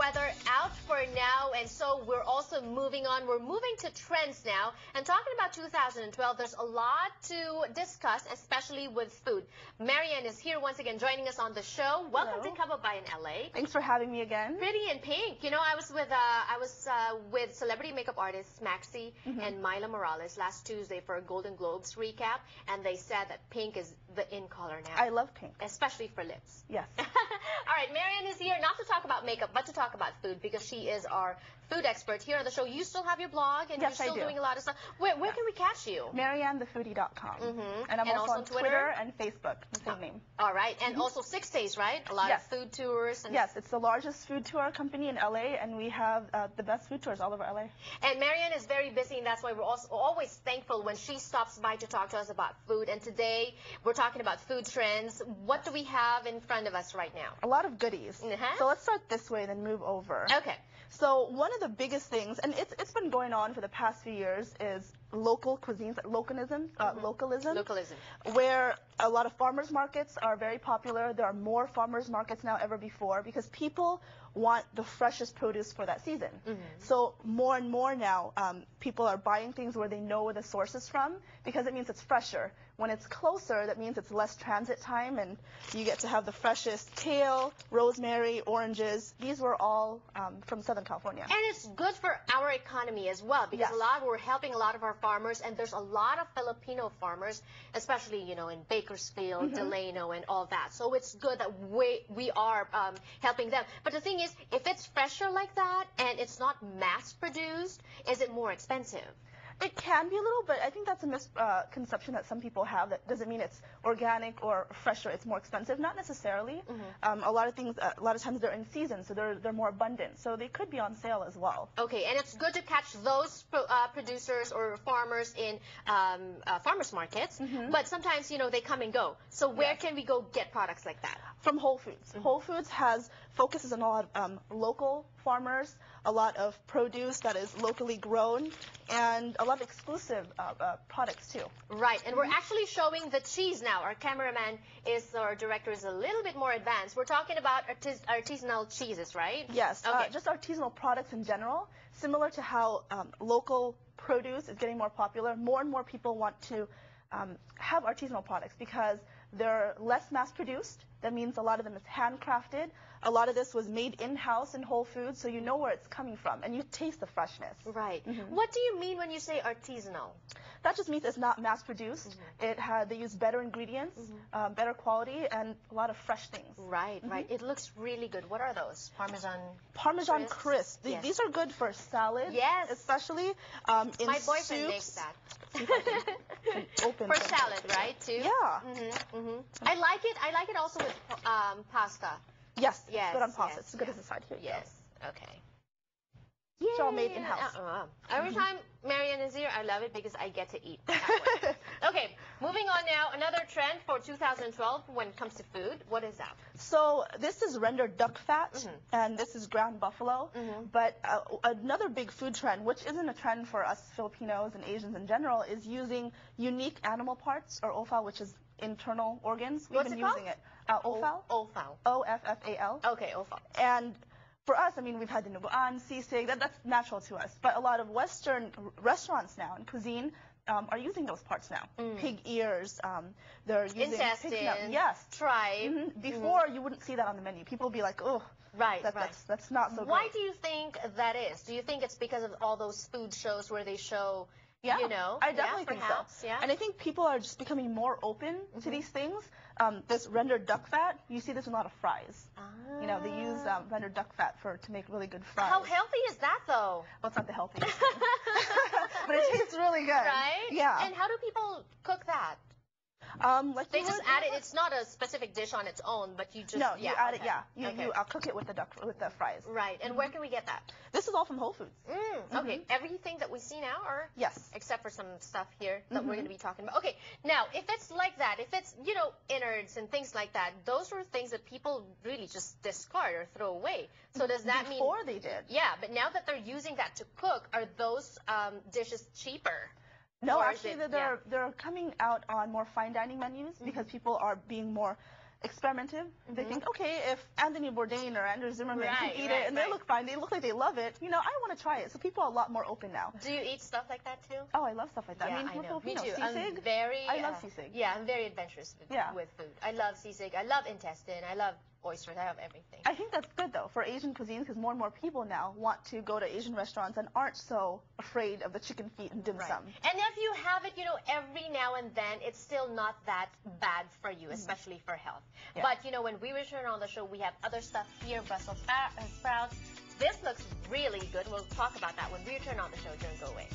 weather out for now, and so we're also moving on. We're moving to trends now, and talking about 2012, there's a lot to discuss, especially with food. Marianne is here once again, joining us on the show. Welcome to Kababayan, LA. Thanks for having me again. Pretty in pink. You know, I was with celebrity makeup artists Maxi and Myla Morales last Tuesday for a Golden Globes recap, and they said that pink is the in color now. I love pink, especially for lips. Yes. All right, Marianne is here not to talk about makeup, but to talk about food, because she is our food expert here on the show. You still have your blog, and yes, you're still doing a lot of stuff. Where can we catch you? MarianneTheFoodie.com. And I'm also on Twitter and Facebook, the same name. All right, and also 6 days, right? A lot of food tours. And yes, it's the largest food tour company in LA, and we have the best food tours all over LA. And Marianne is very busy, and that's why we're also always thankful when she stops by to talk to us about food. And today, we're talking about food trends. What do we have in front of us right now? A lot of goodies. So let's start this way, then move over. Okay. So one of the biggest things, and it's been going on for the past few years, is local cuisines, localism, where a lot of farmers markets are very popular. There are more farmers markets now ever before, because people want the freshest produce for that season. So more and more now, people are buying things where they know where the source is from, because it means it's fresher. When it's closer, that means it's less transit time, and you get to have the freshest kale, rosemary, oranges. These were all from Southern California. And it's good for our economy as well, because we're helping a lot of our farmers, and there's a lot of Filipino farmers, especially, you know, in Bakersfield, Delano, and all that. So it's good that we are helping them. But the thing is, if it's fresher like that and it's not mass-produced, is it more expensive? It can be a little, but I think that's a misconception that some people have. That doesn't mean it's organic or fresher. It's more expensive. Not necessarily. A lot of times they're in season, so they're more abundant. So they could be on sale as well. Okay, and it's good to catch those producers or farmers in farmers markets. But sometimes, you know, they come and go. So where can we go get products like that? From Whole Foods. Whole Foods focuses on a lot of local farmers, a lot of produce that is locally grown, and a lot of exclusive products too. Right, and we're actually showing the cheese now. Our cameraman our director is a little bit more advanced. We're talking about artisanal cheeses, right? Yes, just artisanal products in general. Similar to how local produce is getting more popular, more and more people want to have artisanal products because they're less mass-produced. That means a lot of them is handcrafted. A lot of this was made in-house in Whole Foods, so you know where it's coming from, and you taste the freshness. Right. What do you mean when you say artisanal? That just means it's not mass-produced. They use better ingredients, better quality, and a lot of fresh things. Right, right. It looks really good. What are those? Parmesan crisp. These are good for salad. Yes. Especially in my boyfriend soups. makes that. Open for salad, right? Too. Yeah. I like it also with pasta. Yes. It's good on pasta. It's good as a side here. Yes. Okay. It's all made in-house. Every time Marianne is here, I love it because I get to eat. Okay, moving on now. Another trend for 2012 when it comes to food. What is that? So this is rendered duck fat, and this is ground buffalo. But another big food trend, which isn't a trend for us Filipinos and Asians in general, is using unique animal parts, or Offal, which is internal organs. What's it called? Offal. Offal. Offal. Okay, Offal. And for us, I mean, we've had the nuguan, sisig, that's natural to us. But a lot of Western restaurants now and cuisine are using those parts now. Pig ears, they're using intestine, yes, tripe. Before, you wouldn't see that on the menu. People would be like, oh, that's not so Why great. do you think that is? Do you think it's because of all those food shows where they show, you know? I definitely think so. Yeah. And I think people are just becoming more open to these things. This rendered duck fat, you see this in a lot of fries. You know, they use rendered duck fat to make really good fries. How healthy is that, though? Well, it's not the healthiest thing. But it tastes really good. Right? Yeah. And how do people cook that? Like they just add it. It's not a specific dish on its own, but you just you add it. Yeah, you cook it with the fries. Right. And where can we get that? This is all from Whole Foods. Okay. Everything that we see now, or except for some stuff here that we're going to be talking about. Okay. Now, if it's like that, if it's innards and things like that, those are things that people really just discard or throw away. So does that mean before they did? Yeah, but now that they're using that to cook, are those dishes cheaper? No, actually, they're coming out on more fine dining menus because people are being more experimental. They think, okay, if Anthony Bourdain or Andrew Zimmerman can eat it and they look fine, they look like they love it, you know, I want to try it. So people are a lot more open now. Do you eat stuff like that too? Oh, I love stuff like that. Yeah, I mean, I know. Filipino, Me too. sisig. I love sisig. Yeah, I'm very adventurous with food. I love sisig. I love intestine. I love oysters. I have everything. I think that's good though for Asian cuisines because more and more people now want to go to Asian restaurants and aren't so afraid of the chicken feet and dim sum. And if you have it, you know, every now and then, it's still not that bad for you, especially for health. Yeah. But, you know, when we return on the show, we have other stuff here, Brussels sprouts. This looks really good. We'll talk about that when we return on the show. Don't go away.